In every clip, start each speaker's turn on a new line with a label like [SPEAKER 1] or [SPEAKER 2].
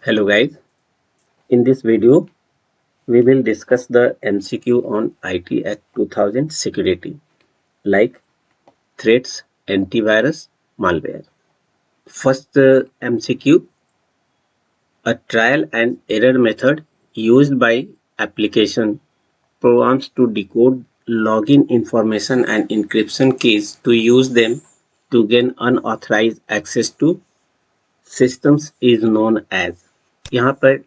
[SPEAKER 1] Hello guys, in this video we will discuss the MCQ on IT Act 2000 security like threats, antivirus, malware. First MCQ, a trial and error method used by application programs to decode login information and encryption keys to use them to gain unauthorized access to systems is known as। यहाँ पर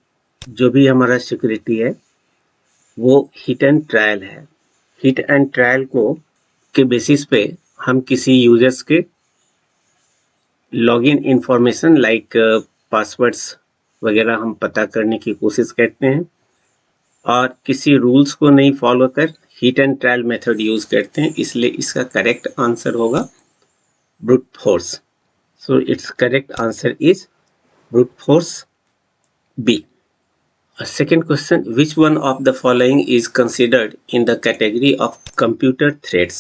[SPEAKER 1] जो भी हमारा security है वो hit and trial है। Hit and trial को के बेसिस पे हम किसी यूजर्स के लॉगिन इंफॉर्मेशन लाइक पासवर्ड्स वगैरह हम पता करने की कोशिश करते हैं और किसी रूल्स को नहीं फॉलो कर hit and trial method use करते हैं, इसलिए इसका करेक्ट आंसर होगा brute force. So it's correct answer is brute force B. Second question, which one of the following is considered in the category of computer threats?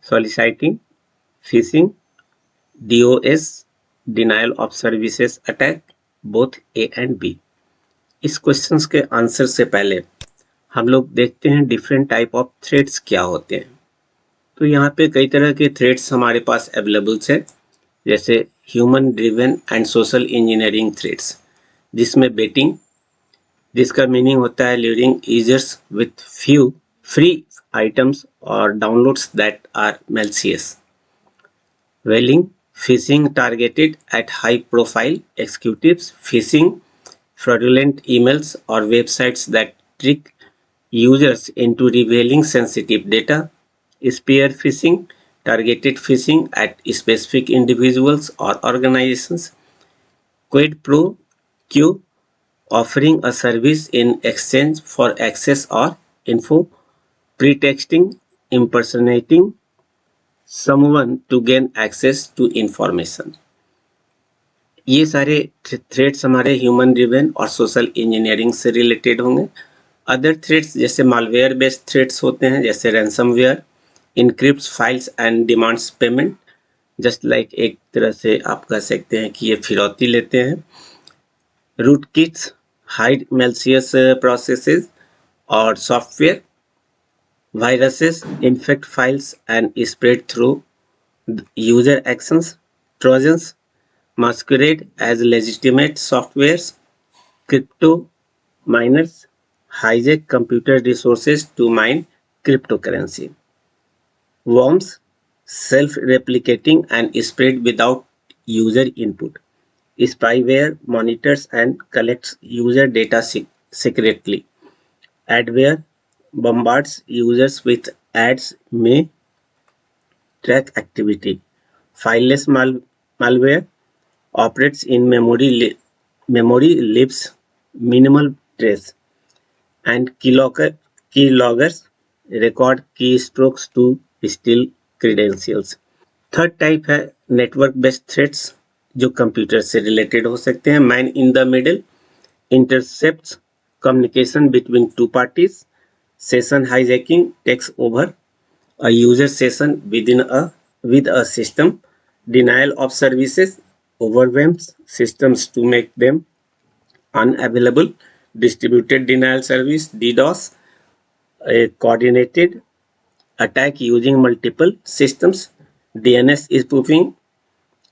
[SPEAKER 1] Soliciting, phishing, DOS, denial of services attack, both A and B। इस questions के answer से पहले हम लोग देखते हैं different type of threats क्या होते हैं। तो यहाँ पे कई तरह के थ्रेट्स हमारे पास अवेलेबल्स है, जैसे human driven and social engineering threats, जिसमें बेटिंग, जिसका मीनिंग होता है luring users with few free items or downloads that are malicious। Whaling, phishing targeted at high profile executives, phishing, fraudulent emails or websites that trick users into revealing sensitive data। Spear phishing, targeted phishing at specific individuals or organizations। Quid pro quo, offering a service in exchange for access or info। Pretexting, impersonating someone to gain access to information। ये सारे threats हमारे human driven और social engineering से related होंगे। Other threats जैसे malware based threats होते हैं, जैसे ransomware, encrypts files and demands payment, just like एक तरह से आप कह सकते हैं कि ये फिरौती लेते हैं। Rootkits, hide malicious processes or software। Viruses infect files and spread through user actions। Trojans masquerade as legitimate softwares। Crypto miners hijack computer resources to mine cryptocurrency। Worms self-replicating and spread without user input। Spyware monitors and collects user data secretly। Adware bombards users with ads may track activity। Fileless malware operates in memory leaves minimal trace। And keyloggers record keystrokes to steal credentials। Third type है network based threats, जो computer से related हो सकते हैं। Man in the middle intercepts communication between two parties. Session hijacking takes over a user session with a system। Denial of services overwhelms systems to make them unavailable। Distributed denial service DDoS, a coordinated attack using multiple systems। DNS spoofing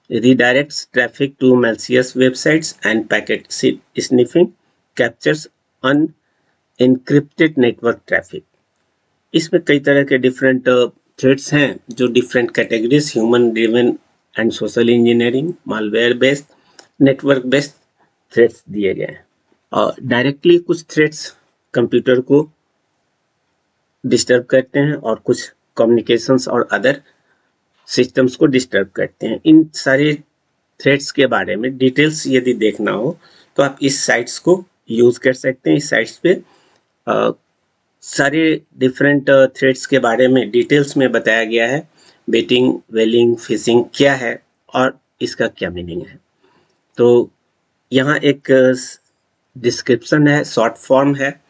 [SPEAKER 1] redirects traffic to malicious websites। And packet sniffing captures unencrypted network traffic। इसमें कई तरह के different threats हैं जो different categories human driven and social engineering, malware based, network based threats दिए गए हैं। और डायरेक्टली कुछ थ्रेट्स कंप्यूटर को डिस्टर्ब करते हैं और कुछ कम्युनिकेशंस और अदर सिस्टम्स को डिस्टर्ब करते हैं। इन सारे थ्रेड्स के बारे में डिटेल्स यदि देखना हो तो आप इस साइट्स को यूज कर सकते हैं। इस साइट्स पे सारे डिफरेंट थ्रेड्स के बारे में डिटेल्स में बताया गया है। बेटिंग, वेलिंग, फिशिंग क्या है और इसका क्या मीनिंग है। तो यहाँ एक डिस्क्रिप्शन है, शॉर्ट फॉर्म है,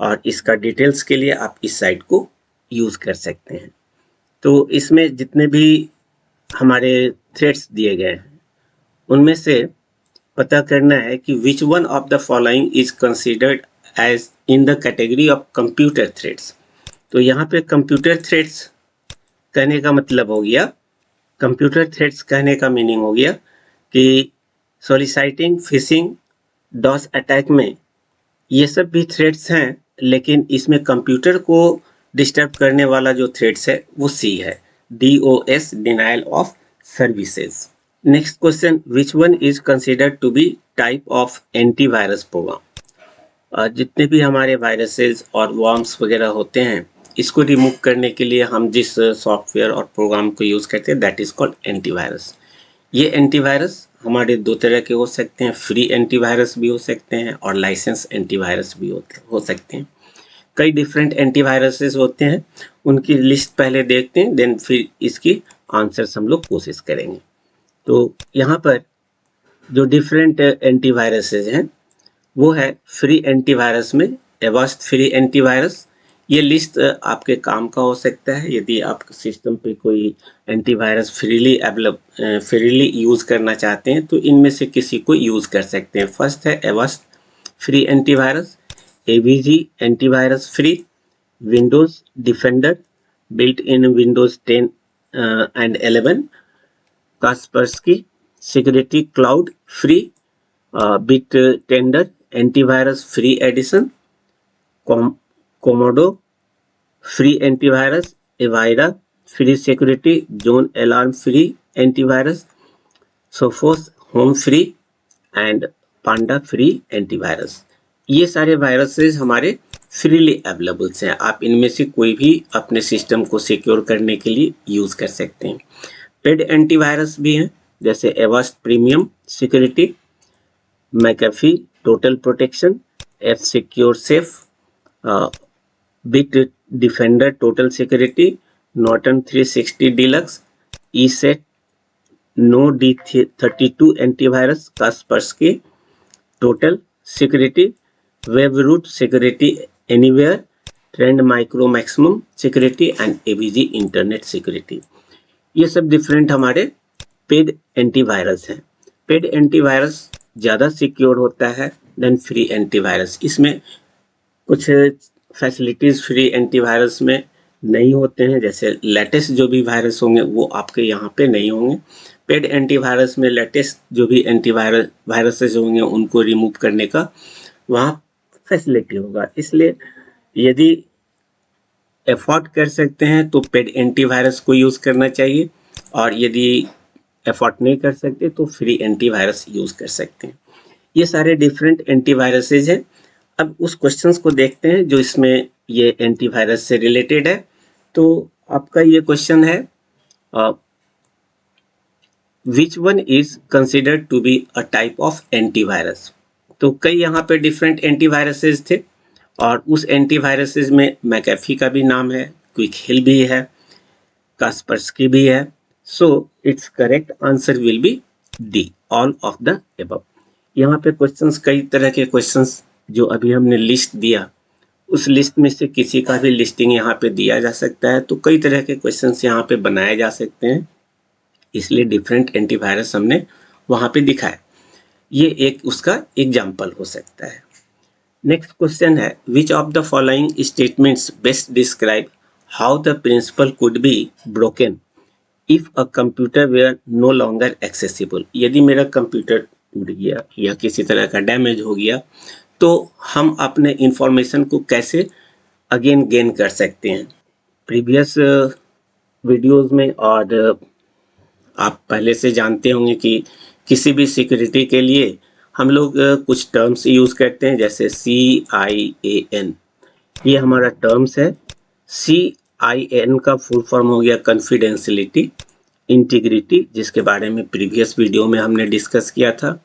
[SPEAKER 1] और इसका डिटेल्स के लिए आप इस साइट को यूज कर सकते हैं। तो इसमें जितने भी हमारे थ्रेड्स दिए गए हैं उनमें से पता करना है कि which one of the following is considered as in the category of computer threads. तो यहाँ पे कंप्यूटर थ्रेड्स कहने का मतलब हो गया, कंप्यूटर थ्रेड्स कहने का मीनिंग हो गया कि सोलिसाइटिंग, फिशिंग, डॉस अटैक में ये सब भी थ्रेड्स हैं, लेकिन इसमें कंप्यूटर को डिस्टर्ब करने वाला जो थ्रेड्स है वो सी है, DOS, denial of services. Next question, which one is considered to be type of antivirus program. जितने भी हमारे वायरसेस और वर्म्स वगैरह होते हैं, इसको रिमूव करने के लिए हम जिस सॉफ्टवेयर और प्रोग्राम को यूज करते हैं दैट इज कॉल्ड एंटीवायरस। ये एंटीवायरस हमारे दो तरह के हो सकते हैं, फ्री एंटीवायरस भी हो सकते हैं और लाइसेंस एंटीवायरस भी हो सकते हैं। कई डिफरेंट एंटीवायरसेस होते हैं, उनकी लिस्ट पहले देखते हैं, देन फिर इसकी आंसर्स हम लोग कोशिश करेंगे। तो यहाँ पर जो डिफरेंट एंटीवायरसेस हैं वो है फ्री एंटीवायरस में एवास्ट फ्री एंटीवायरस। ये लिस्ट आपके काम का हो सकता है यदि आप सिस्टम पे कोई एंटीवायरस फ्रीली यूज करना चाहते हैं तो इनमें से किसी को यूज कर सकते हैं। फर्स्ट है Avast free antivirus, AVG antivirus free, Windows Defender built in Windows 10 and 11, Kaspersky security cloud free, Bitdefender antivirus free edition, Comodo free antivirus, Avira free security Zone Alarm free antivirus, Sophos home free and Panda free antivirus. ये सारे viruses हमारे freely availables हैं, आप इनमें से कोई भी अपने सिस्टम को सिक्योर करने के लिए यूज कर सकते हैं। पेड एंटीवायरस भी हैं जैसे Avast premium security, McAfee total protection, F Secure safe, Bitdefender total security, Norton 360 deluxe, ESET, NOD D32 antivirus, Kaspersky total security, Webroot security anywhere, Trend Micro maximum security and AVG internet security. ये सब different हमारे paid antivirus हैं। Paid antivirus ज़्यादा secure होता है then free antivirus. इसमें कुछ facilities free antivirus में नहीं होते हैं, जैसे लेटेस्ट जो भी वायरस होंगे वो आपके यहाँ पे नहीं होंगे। पेड एंटीवायरस में लेटेस्ट जो भी वायरसेस होंगे उनको रिमूव करने का वहाँ फैसिलिटी होगा। इसलिए यदि एफोर्ड कर सकते हैं तो पेड एंटीवायरस को यूज़ करना चाहिए, और यदि एफोर्ड नहीं कर सकते तो फ्री एंटीवायरस यूज़ कर सकते हैं। ये सारे डिफरेंट एंटीवायरसेज हैं। अब उस क्वेश्चंस को देखते हैं जो इसमें ये एंटीवायरस से रिलेटेड है। तो आपका ये क्वेश्चन है, which one is considered to be a type of antivirus. तो कई यहाँ पे डिफरेंट एंटीवायरसेज थे और उस एंटीवायरसेज में मैकेफी का भी नाम है, क्विक हिल भी है, कास्परस्की भी है। So it's correct answer will B D, all of the above. यहाँ पे क्वेश्चंस, कई तरह के क्वेश्चंस जो अभी हमने लिस्ट दिया उस लिस्ट में से किसी का भी लिस्टिंग यहाँ पे दिया जा सकता है। तो कई तरह के क्वेश्चंस यहाँ पे बनाए जा सकते हैं, इसलिए डिफरेंट एंटीवायरस हमने वहाँ पे दिखाया। ये एक उसका एग्जाम्पल हो सकता है। नेक्स्ट क्वेश्चन है, which of the following statements best describe how the principle could be broken if a computer were no longer accessible. यदि मेरा कंप्यूटर टूट गया या किसी तरह का डैमेज हो गया तो हम अपने इंफॉर्मेशन को कैसे अगेन गेन कर सकते हैं। प्रीवियस वीडियोस में और आप पहले से जानते होंगे कि किसी भी सिक्योरिटी के लिए हम लोग कुछ टर्म्स यूज करते हैं, जैसे CIAN, ये हमारा टर्म्स है। CIN का फुल फॉर्म हो गया कॉन्फिडेंशियलिटी, इंटीग्रिटी, जिसके बारे में प्रीवियस वीडियो में हमने डिस्कस किया था।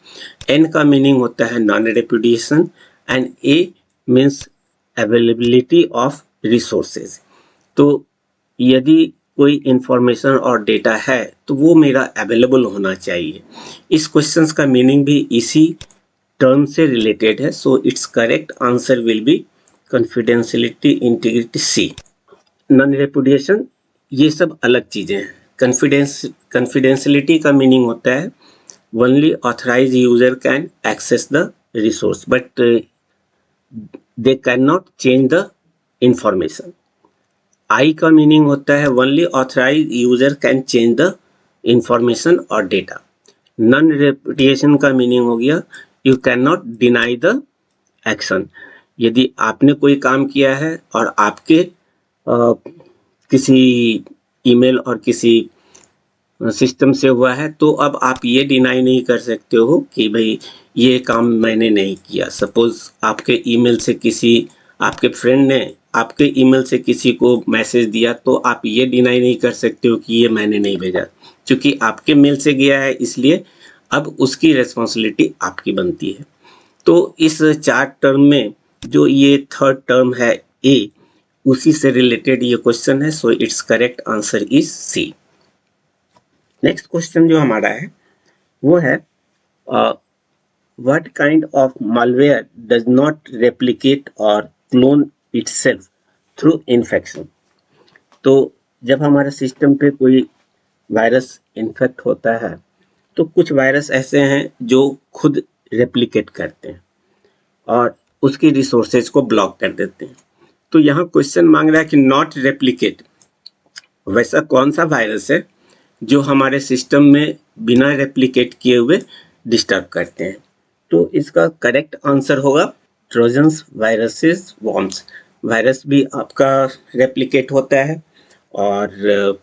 [SPEAKER 1] N का मीनिंग होता है non repudiation and A means availability of resources. तो यदि कोई इंफॉर्मेशन और डेटा है तो वो मेरा अवेलेबल होना चाहिए। इस क्वेश्चंस का मीनिंग भी इसी टर्म से रिलेटेड है। So it's correct answer will be confidentiality, integrity, C। Non repudiation ये सब अलग चीज़ें हैं। कॉन्फिडेंशियलिटी का मीनिंग होता है only authorized user can access the resource, but they cannot change the information. I का मीनिंग होता है only authorized user can change the information or data. Non repudiation का मीनिंग हो गया you cannot deny the action. यदि आपने कोई काम किया है और आपके किसी ईमेल और किसी सिस्टम से हुआ है, तो अब आप ये डिनाई नहीं कर सकते हो कि भाई ये काम मैंने नहीं किया. सपोज आपके ईमेल से आपके फ्रेंड ने आपके ईमेल से किसी को मैसेज दिया, तो आप ये डिनाई नहीं कर सकते हो कि ये मैंने नहीं भेजा, क्योंकि आपके मेल से गया है, इसलिए अब उसकी रिस्पॉन्सिबिलिटी आपकी बनती है. तो इस 4 टर्म में जो ये थर्ड टर्म है ए, उसी से रिलेटेड ये क्वेश्चन है. So it's correct answer is C. Next question जो हमारा है वो है what kind of malware does not replicate और क्लोन इटसेल्फ थ्रू इन्फेक्शन. तो जब हमारे सिस्टम पे कोई वायरस इन्फेक्ट होता है, तो कुछ वायरस ऐसे हैं जो खुद रेप्लिकेट करते हैं और उसकी रिसोर्सेज को ब्लॉक कर देते हैं. तो यहाँ क्वेश्चन मांग रहा है कि नॉट रेप्लिकेट, वैसा कौन सा वायरस है जो हमारे सिस्टम में बिना रेप्लिकेट किए हुए डिस्टर्ब करते हैं. तो इसका करेक्ट आंसर होगा ट्रोजन्स, वायरसेस, वॉर्म्स. वायरस भी आपका रेप्लिकेट होता है और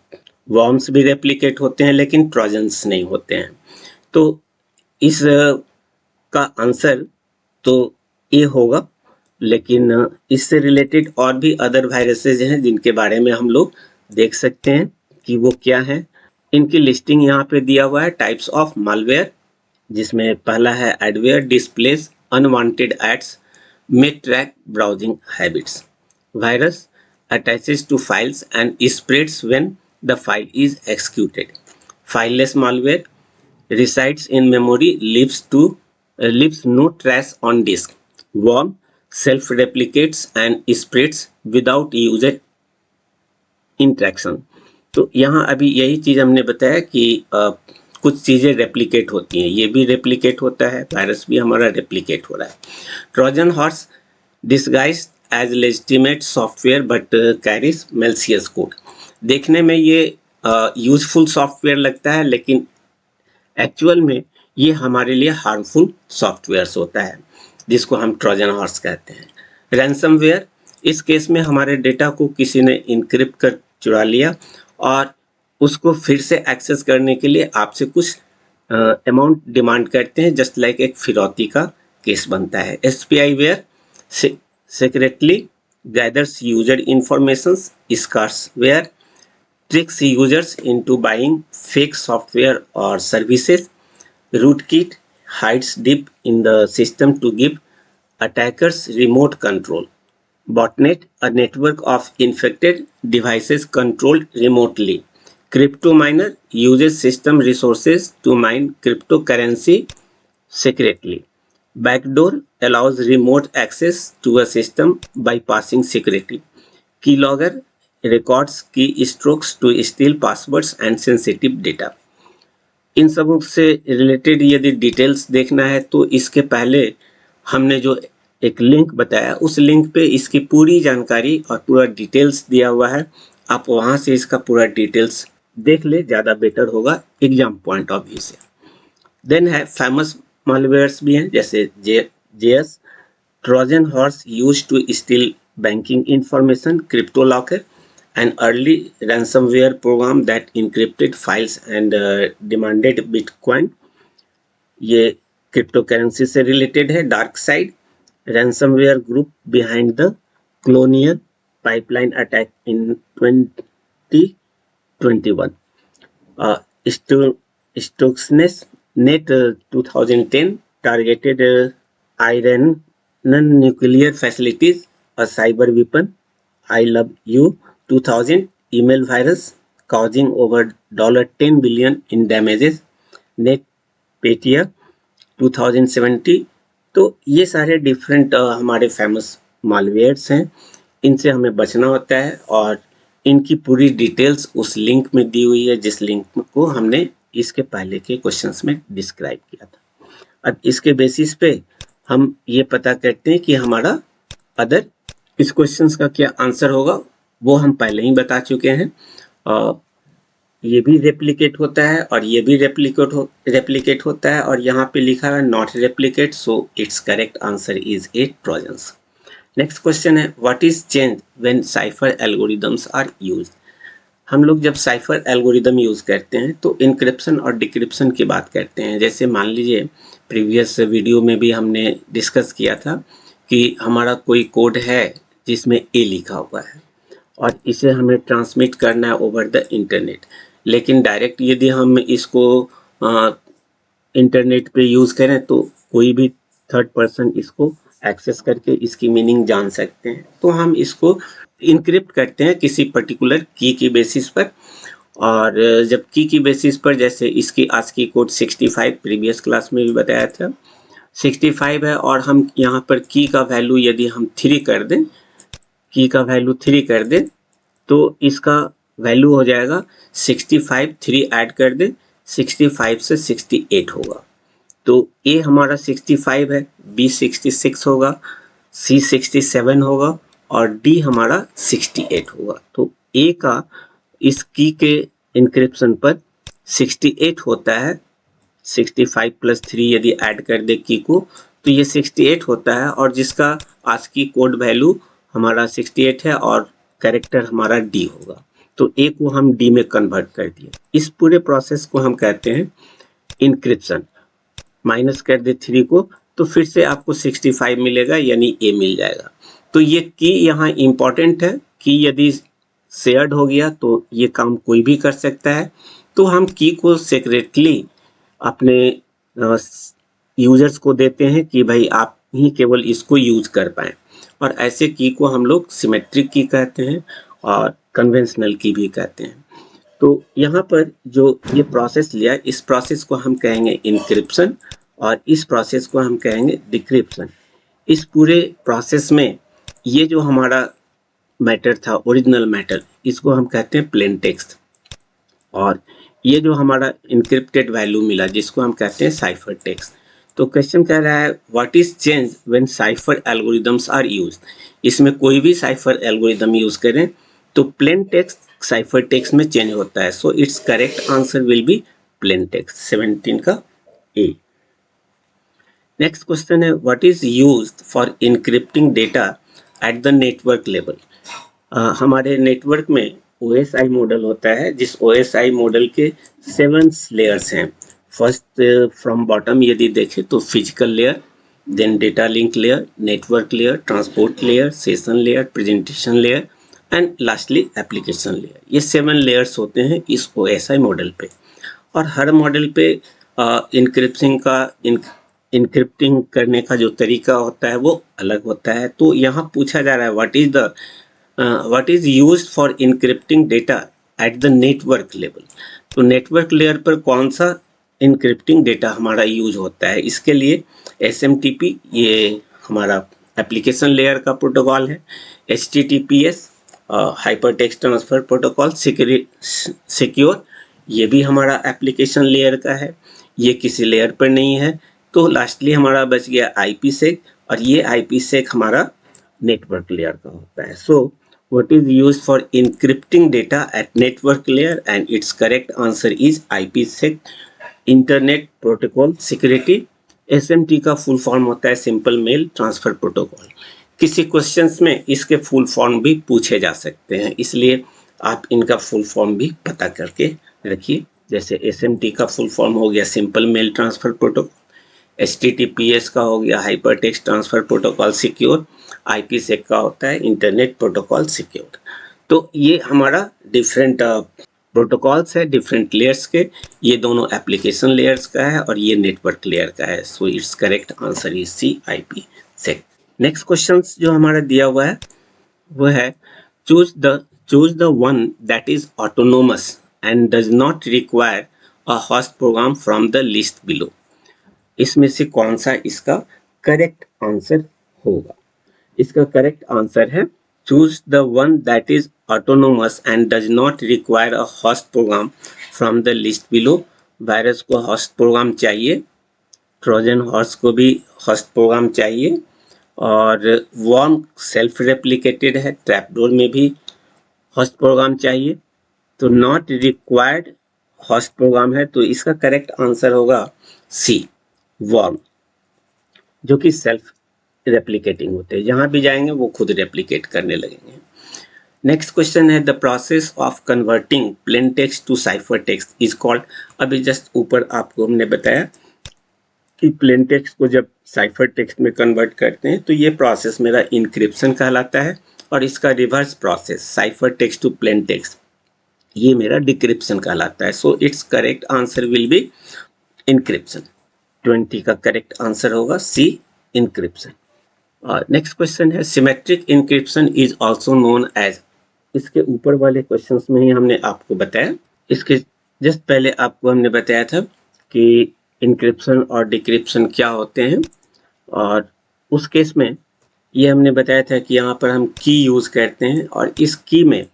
[SPEAKER 1] वॉर्म्स भी रेप्लिकेट होते हैं, लेकिन ट्रोजन्स नहीं होते हैं. तो इस का आंसर तो ए होगा, लेकिन इससे रिलेटेड और भी अदर वायरसेज हैं जिनके बारे में हम लोग देख सकते हैं कि वो क्या है. इनकी लिस्टिंग यहाँ पे दिया हुआ है. टाइप्स ऑफ मालवेयर, जिसमें पहला है adware displays unwanted ads, may track browsing habits. Virus attaches to files and spreads when the file is executed. Fileless malware resides in memory, leaves no trace on disk. Worm self-replicates and spreads without user interaction. तो यहाँ अभी यही चीज हमने बताया कि कुछ चीजें रेप्लिकेट होती हैं, ये भी रेप्लिकेट होता है, वायरस भी हमारा रेप्लिकेट हो रहा है. Trojan horse disguise as legitimate software but carries malicious code. देखने में ये यूजफुल सॉफ्टवेयर लगता है, लेकिन एक्चुअल में ये हमारे लिए हार्मफुल सॉफ्टवेयर्स होता है, जिसको हम ट्रोजन हॉर्स कहते हैं. रैंसमवेयर, इस केस में हमारे डेटा को किसी ने इनक्रिप्ट कर चुरा लिया और उसको फिर से एक्सेस करने के लिए आपसे कुछ अमाउंट डिमांड करते हैं, जस्ट लाइक एक फिरौती का केस बनता है. Spyware secretly gathers user information. Scareware tricks users into buying fake software or services. Rootkit hides deep in the system to give attackers remote control. Botnet, a network of infected devices controlled remotely. CryptoMiner uses system resources to mine cryptocurrency secretly. Backdoor allows remote access to a system bypassing security. Keylogger records key strokes to steal passwords and sensitive data. इन सब से related यदि details देखना है, तो इसके पहले हमने जो एक लिंक बताया, उस लिंक पे इसकी पूरी जानकारी और पूरा डिटेल्स दिया हुआ है. आप वहां से इसका पूरा डिटेल्स देख ले, ज़्यादा बेटर होगा एग्जाम पॉइंट ऑफ व्यू से. देन है फेमस मालवेयर्स भी हैं, जैसे JS, Trojan horse used to steal banking information, crypto locker, an early ransomware program that encrypted files and demanded Bitcoin. ये क्रिप्टो करेंसी से रिलेटेड है. Dark side, ransomware group behind the Colonial Pipeline attack in 2021. Stuxnet 2010 targeted Iran nuclear facilities, a cyber weapon. I love you 2000 email virus causing over $10 billion in damages. NetPetya 2070. तो ये सारे different हमारे famous malwares हैं, इनसे हमें बचना होता है और इनकी पूरी डिटेल्स उस लिंक में दी हुई है, जिस लिंक को हमने इसके पहले के क्वेश्चंस में डिस्क्राइब किया था। अब इसके बेसिस पे हम ये पता करते हैं कि हमारा अदर इस क्वेश्चंस का क्या आंसर होगा, वो हम पहले ही बता चुके हैं। ये भी रेप्लिकेट होता है और ये भी रेप्लिकेट होता है, और यहाँ पे लिखा है not replicate, so it's correct answer is 8 trojans. Next question है what is change when cipher algorithms are used. हम लोग जब साइफर एल्गोरिदम यूज करते हैं तो इंक्रिप्शन और डिक्रिप्शन की बात करते हैं। जैसे मान लीजिए प्रीवियस वीडियो में भी हमने डिस्कस किया था कि हमारा कोई कोड है जिसमें ए लिखा हुआ है और इसे हमें ट्रांसमिट करना है ओवर द इंटरनेट, लेकिन डायरेक्ट यदि हम इसको इंटरनेट पे यूज़ करें तो कोई भी थर्ड पर्सन इसको एक्सेस करके इसकी मीनिंग जान सकते हैं। तो हम इसको इनक्रिप्ट करते हैं किसी पर्टिकुलर की बेसिस पर, और जब की बेसिस पर, जैसे इसकी आस्की कोड 65 प्रीवियस क्लास में भी बताया था 65 है, और हम यहाँ पर की का वैल्यू यदि हम 3 कर दें, की का वैल्यू 3 कर दें तो इसका वैल्यू हो जाएगा 65, 3 ऐड कर दें 65 से 68 होगा। तो ए हमारा 65 है, बी 66 होगा, सी 67 होगा और डी हमारा 68 होगा। तो ए का इस की के इंक्रिप्शन पर 68 होता है। 65 प्लस 3 यदि ऐड कर दे की को तो ये 68 होता है, और जिसका आस्की कोड वैल्यू हमारा 68 है और कैरेक्टर हमारा डी होगा। तो ए को हम डी में कन्वर्ट कर दिए। इस पूरे प्रोसेस को हम कहते हैं इंक्रिप्शन। माइनस कर दे 3 को तो फिर से आपको 65 मिलेगा, यानी ए मिल जाएगा। तो ये की यहाँ इंपॉर्टेंट है कि यदि शेयर्ड हो गया तो ये काम कोई भी कर सकता है। तो हम की को सीक्रेटली अपने यूजर्स को देते हैं कि भाई आप ही केवल इसको यूज कर पाए, और ऐसे की को हम लोग सिमेट्रिक की कहते हैं और कन्वेंशनल की भी कहते हैं। तो यहाँ पर जो ये प्रोसेस लिया, इस प्रोसेस को हम कहेंगे इंक्रिप्शन और इस प्रोसेस को हम कहेंगे डिक्रिप्शन। इस पूरे प्रोसेस में ये जो हमारा मैटर था, ओरिजिनल मैटर, इसको हम कहते हैं प्लेन टेक्स्ट, और ये जो हमारा इंक्रिप्टेड वैल्यू मिला जिसको हम कहते हैं साइफर टेक्स्ट। तो क्वेश्चन कह रहा है what is change when cipher algorithms are used. इसमें कोई भी साइफर एल्गोरिदम यूज करें तो प्लेन टेक्स्ट साइफर टेक्स्ट में चेंज होता है। So it's correct answer will be plain text, 17 का ए। नेक्स्ट क्वेश्चन है what is used for encrypting data at the network level. हमारे नेटवर्क में OSI मॉडल होता है, जिस OSI मॉडल के 7 लेयर्स हैं। फर्स्ट फ्रॉम बॉटम यदि देखें तो physical layer, then data link layer, network layer, transport layer, session layer, presentation layer and lastly application layer. ये 7 लेयर्स होते हैं इस OSI मॉडल पे, और हर मॉडल पे इनक्रिप्टिंग करने का जो तरीका होता है वो अलग होता है। तो यहाँ पूछा जा रहा है what is used for encrypting data at the network level. तो नेटवर्क लेयर पर कौन सा इनक्रिप्टिंग डेटा हमारा यूज होता है। इसके लिए SMTP ये हमारा एप्लीकेशन लेयर का प्रोटोकॉल है, HTTPS hyper text transfer protocol secure ये भी हमारा एप्लीकेशन लेयर का है, ये किसी लेयर पर नहीं है। तो लास्टली हमारा बच गया IPsec, और ये IPsec हमारा नेटवर्क लेयर का होता है। सो what is used for encrypting data at network layer, and its correct answer is IPsec, internet protocol security. SMT का फुल फॉर्म होता है सिंपल मेल ट्रांसफर प्रोटोकॉल। किसी क्वेश्चंस में इसके फुल फॉर्म भी पूछे जा सकते हैं, इसलिए आप इनका फुल फॉर्म भी पता करके रखिए। जैसे SMT का फुल फॉर्म हो गया simple mail transfer protocol, HTTPS का हो गया hyper text transfer protocol secure, IPsec का होता है इंटरनेट प्रोटोकॉल सिक्योर। तो ये हमारा डिफरेंट प्रोटोकॉल्स है डिफरेंट लेयर्स के। ये दोनों एप्लीकेशन लेयर्स का है और ये नेटवर्क लेयर का है। So it's correct answer is C, IPsec। Next question जो हमारा दिया हुआ है वो है choose the one that is autonomous and does not require a host program from the list below. इसमें से कौन सा इसका करेक्ट आंसर होगा। इसका करेक्ट आंसर है choose the one that is autonomous and does not require a host program from the list below. Virus को host programme चाहिए, ट्रोजन हॉर्स को भी होस्ट प्रोग्राम चाहिए, और वर्म सेल्फ रेप्लिकेटेड है, ट्रैपडोर में भी होस्ट प्रोग्राम चाहिए। तो नॉट रिक्वायर्ड होस्ट प्रोग्राम है, तो इसका करेक्ट आंसर होगा सी, वर्म, जो कि सेल्फ रेप्लिकेटिंग होते हैं, जहां भी जाएंगे वो खुद रेप्लिकेट करने लगेंगे। नेक्स्ट क्वेश्चन है, the process of converting plain text to cipher text is called. अभी जस्ट ऊपर आपको हमने बताया कि प्लेन टेक्स्ट को जब साइफर टेक्स्ट में कन्वर्ट करते हैं तो ये प्रोसेस मेरा इनक्रिप्शन कहलाता है, और इसका reverse process cipher text to plain text ये मेरा डिक्रिप्शन कहलाता है। So it's correct answer will be encryption. 20 का करेक्ट आंसर होगा सी, इनक्रिप्शन। नेक्स्ट क्वेश्चन है, symmetric encryption is also known as. इसके ऊपर वाले क्वेश्चंस में ही हमने आपको बताया, इसके जस्ट पहले आपको हमने बताया था कि इनक्रिप्शन और डिक्रिप्शन क्या होते हैं, और उस केस में ये हमने बताया था कि यहाँ पर हम की यूज़ करते हैं, और इस की में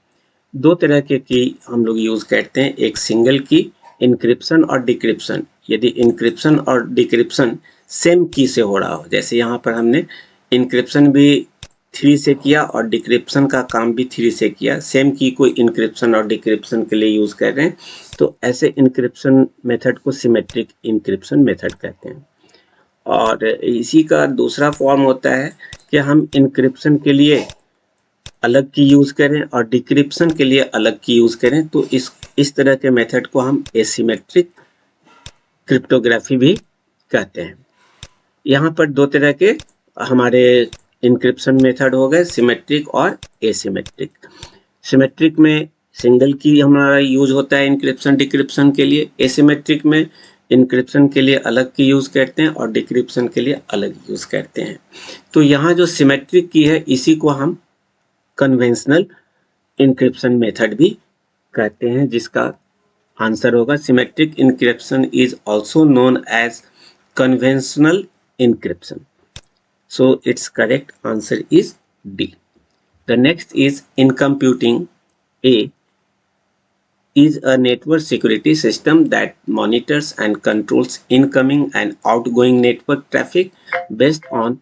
[SPEAKER 1] दो तरह के की हम लोग यूज़ करते हैं, एक सिंगल की, इनक्रिप्शन और डिक्रिप्शन। यदि इनक्रिप्शन और डिक्रिप्शन सेम की से हो रहा हो, जैसे यहाँ पर हमने इनक्रिप्शन भी 3 से किया और डिक्रिप्शन का काम भी 3 से किया, सेम की को इनक्रिप्शन और डिक्रिप्शन के लिए यूज़ कर रहे हैं, तो ऐसे इनक्रिप्शन मेथड को सिमेट्रिक इनक्रिप्शन मेथड कहते हैं। और इसी का दूसरा फॉर्म होता है कि हम इनक्रिप्शन के लिए अलग की यूज़ करें और डिक्रिप्शन के लिए अलग की यूज़ करें, तो इस तरह के मेथड को हम एसिमेट्रिक क्रिप्टोग्राफी भी कहते हैं। यहाँ पर दो तरह के हमारे इनक्रिप्शन मेथड हो गए, सिमेट्रिक और एसिमेट्रिक। सिमेट्रिक में सिंगल की हमारा यूज होता है इनक्रिप्शन डिक्रिप्शन के लिए, एसिमेट्रिक में इनक्रिप्शन के लिए अलग की यूज़ करते हैं और डिक्रिप्शन के लिए अलग यूज़ करते हैं। तो यहाँ जो सिमेट्रिक की है इसी को हम कन्वेंशनल इनक्रिप्शन मेथड भी कहते हैं, जिसका आंसर होगा symmetric encryption is also known as conventional encryption. So its correct answer is D. The next is, in computing, A is a network security system that monitors and controls incoming and outgoing network traffic based on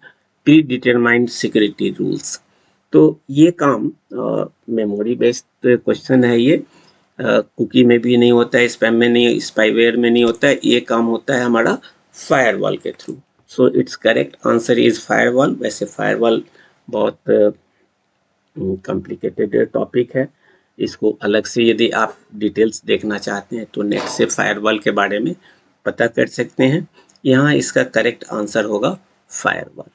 [SPEAKER 1] predetermined security rules. तो ये काम memory based question है, ये cookie में भी नहीं होता है, स्पैम में नहीं, स्पाईवेयर में नहीं होता है, ये काम होता है हमारा फायरवॉल के through. So it's correct answer is firewall. वैसे फायरवॉल बहुत कॉम्प्लिकेटेड टॉपिक है, इसको अलग से यदि आप डिटेल्स देखना चाहते हैं तो नेट से फायरवॉल के बारे में पता कर सकते हैं। यहाँ इसका करेक्ट आंसर होगा फायरवॉल।